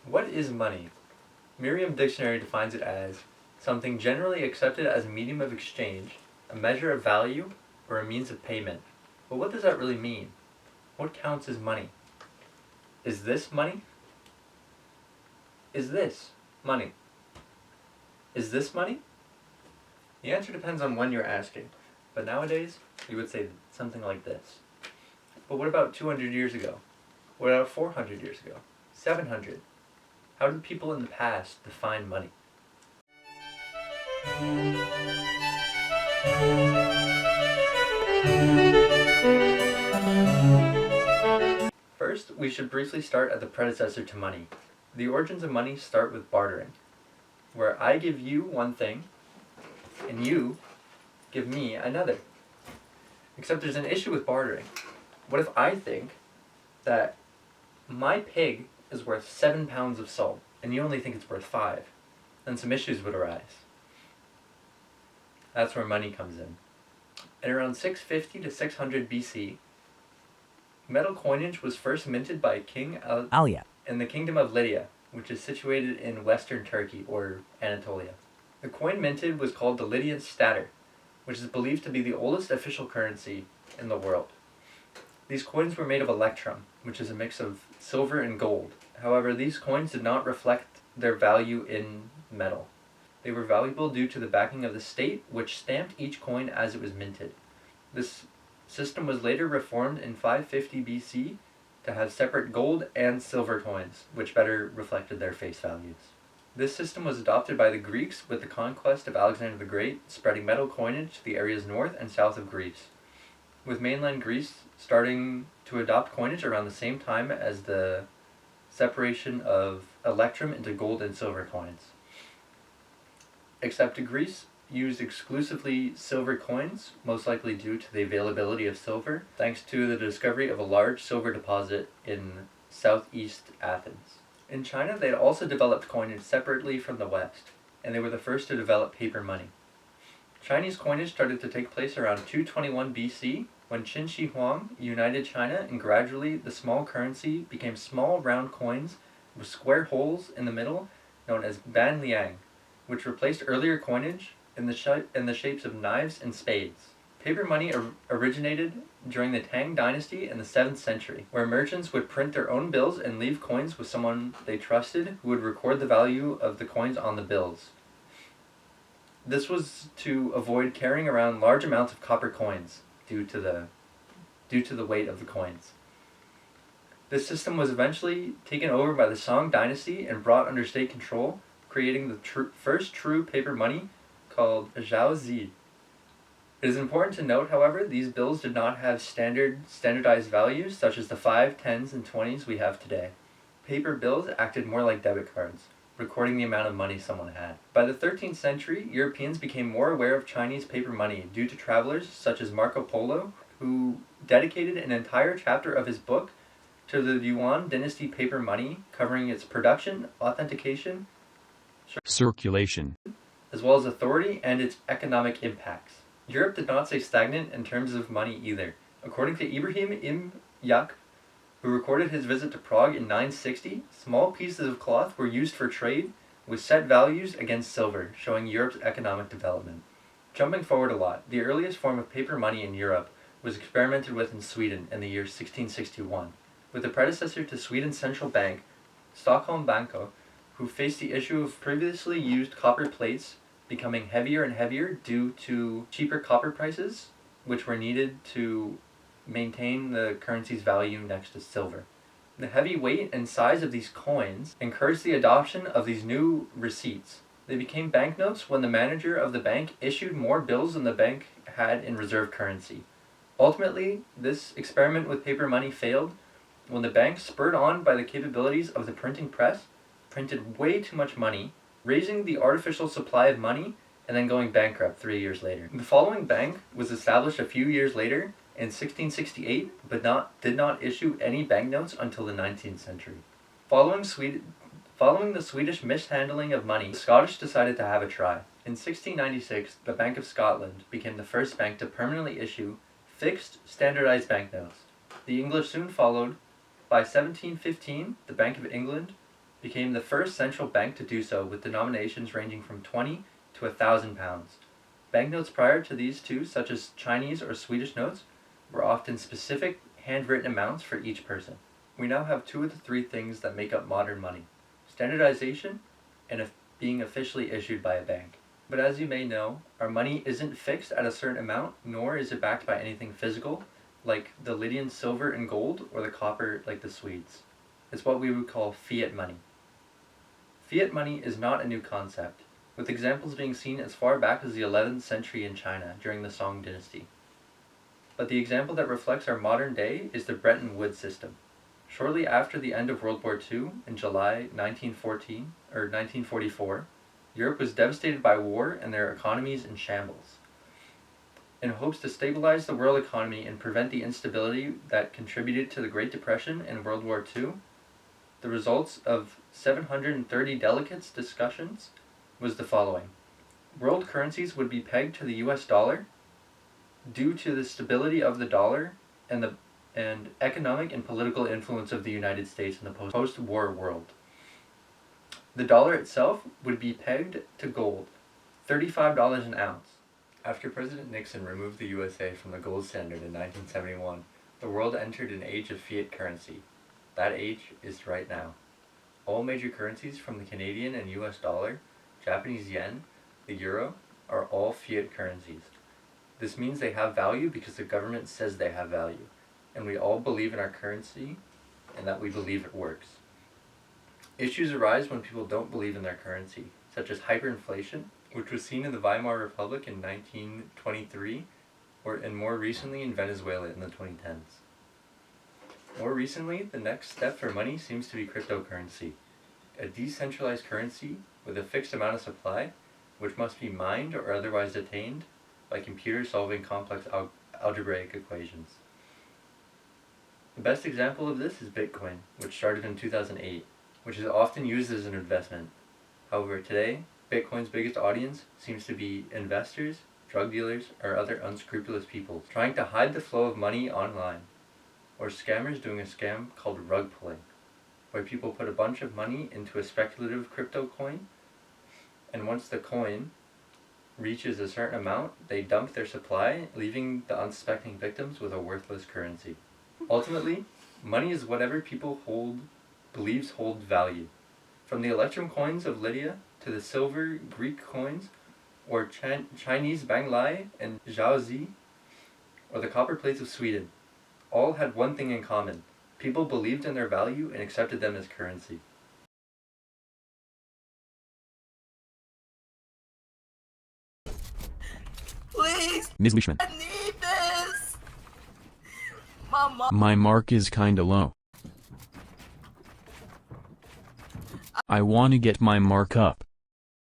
What is money? Merriam Dictionary defines it as something generally accepted as a medium of exchange, a measure of value, or a means of payment. But what does that really mean? What counts as money? Is this money? Is this money? Is this money? The answer depends on when you're asking, but nowadays you would say something like this. But what about 200 years ago? What about 400 years ago? 700? How did people in the past define money? First, we should briefly start at the predecessor to money. The origins of money start with bartering, where I give you one thing, and you give me another. Except there's an issue with bartering. What if I think that my pig is worth 7 pounds of salt, and you only think it's worth 5? Then some issues would arise. That's where money comes in. In around 650 to 600 BC, metal coinage was first minted by King Alia in the Kingdom of Lydia, which is situated in western Turkey, or Anatolia. The coin minted was called the Lydian stater, which is believed to be the oldest official currency in the world. These coins were made of electrum, which is a mix of silver and gold. However, these coins did not reflect their value in metal. They were valuable due to the backing of the state, which stamped each coin as it was minted. This system was later reformed in 550 BC to have separate gold and silver coins, which better reflected their face values. This system was adopted by the Greeks with the conquest of Alexander the Great, spreading metal coinage to the areas north and south of Greece, with mainland Greece starting to adopt coinage around the same time as the separation of electrum into gold and silver coins. Except Greece used exclusively silver coins, most likely due to the availability of silver, thanks to the discovery of a large silver deposit in southeast Athens. In China, they had also developed coinage separately from the West, and they were the first to develop paper money. Chinese coinage started to take place around 221 BC, when Qin Shi Huang united China, and gradually the small currency became small round coins with square holes in the middle, known as ban liang, which replaced earlier coinage in the shapes of knives and spades. Paper money originated during the Tang Dynasty in the 7th century, where merchants would print their own bills and leave coins with someone they trusted who would record the value of the coins on the bills. This was to avoid carrying around large amounts of copper coins due to the weight of the coins. This system was eventually taken over by the Song Dynasty and brought under state control, creating the first true paper money called Zhaozi. It is important to note, however, these bills did not have standardized values such as the 5, 10s, and 20s we have today. Paper bills acted more like debit cards, recording the amount of money someone had. By the 13th century, Europeans became more aware of Chinese paper money due to travelers such as Marco Polo, who dedicated an entire chapter of his book to the Yuan dynasty paper money, covering its production, authentication, circulation, as well as authority and its economic impacts. Europe did not stay stagnant in terms of money either. According to Ibrahim Ibn Yaqub, who recorded his visit to Prague in 960, small pieces of cloth were used for trade with set values against silver, showing Europe's economic development. Jumping forward a lot, the earliest form of paper money in Europe was experimented with in Sweden in the year 1661, with the predecessor to Sweden's central bank, Stockholm Banco, who faced the issue of previously used copper plates becoming heavier and heavier due to cheaper copper prices, which were needed to maintain the currency's value next to silver. The heavy weight and size of these coins encouraged the adoption of these new receipts. They became banknotes when the manager of the bank issued more bills than the bank had in reserve currency. Ultimately, this experiment with paper money failed when the bank, spurred on by the capabilities of the printing press, printed way too much money, raising the artificial supply of money and then going bankrupt 3 years later. The following bank was established a few years later in 1668, but did not issue any banknotes until the 19th century. Following the Swedish mishandling of money, the Scottish decided to have a try. In 1696, the Bank of Scotland became the first bank to permanently issue fixed, standardized banknotes. The English soon followed. By 1715, the Bank of England became the first central bank to do so, with denominations ranging from 20 to 1,000 pounds. Banknotes prior to these two, such as Chinese or Swedish notes, were often specific handwritten amounts for each person. We now have two of the three things that make up modern money: standardization and being officially issued by a bank. But as you may know, our money isn't fixed at a certain amount, nor is it backed by anything physical, like the Lydian silver and gold, or the copper like the Swedes. It's what we would call fiat money. Fiat money is not a new concept, with examples being seen as far back as the 11th century in China during the Song dynasty. But the example that reflects our modern day is the Bretton Woods system. Shortly after the end of World War II, in July 1944, Europe was devastated by war and their economies in shambles. In hopes to stabilize the world economy and prevent the instability that contributed to the Great Depression and World War II, the results of 730 delegates' discussions was the following. World currencies would be pegged to the US dollar due to the stability of the dollar and economic and political influence of the United States in the post-war world. The dollar itself would be pegged to gold, $35 an ounce. After President Nixon removed the USA from the gold standard in 1971, the world entered an age of fiat currency. That age is right now. All major currencies from the Canadian and US dollar, Japanese yen, the euro, are all fiat currencies. This means they have value because the government says they have value, and we all believe in our currency and that we believe it works. Issues arise when people don't believe in their currency, such as hyperinflation, which was seen in the Weimar Republic in 1923, and more recently in Venezuela in the 2010s. More recently, the next step for money seems to be cryptocurrency, a decentralized currency with a fixed amount of supply, which must be mined or otherwise attained by computers solving complex algebraic equations. The best example of this is Bitcoin, which started in 2008, which is often used as an investment. However, today, Bitcoin's biggest audience seems to be investors, drug dealers, or other unscrupulous people trying to hide the flow of money online, or scammers doing a scam called rug pulling, where people put a bunch of money into a speculative crypto coin, and once the coin reaches a certain amount, they dump their supply, leaving the unsuspecting victims with a worthless currency. Ultimately, money is whatever people believes hold value. From the electrum coins of Lydia to the silver Greek coins, or Chinese Bang Lai and Zhaozi, or the copper plates of Sweden, all had one thing in common. People believed in their value and accepted them as currency. Please, Ms. Leishman, I need this. my mark is kinda low. I wanna get my mark up.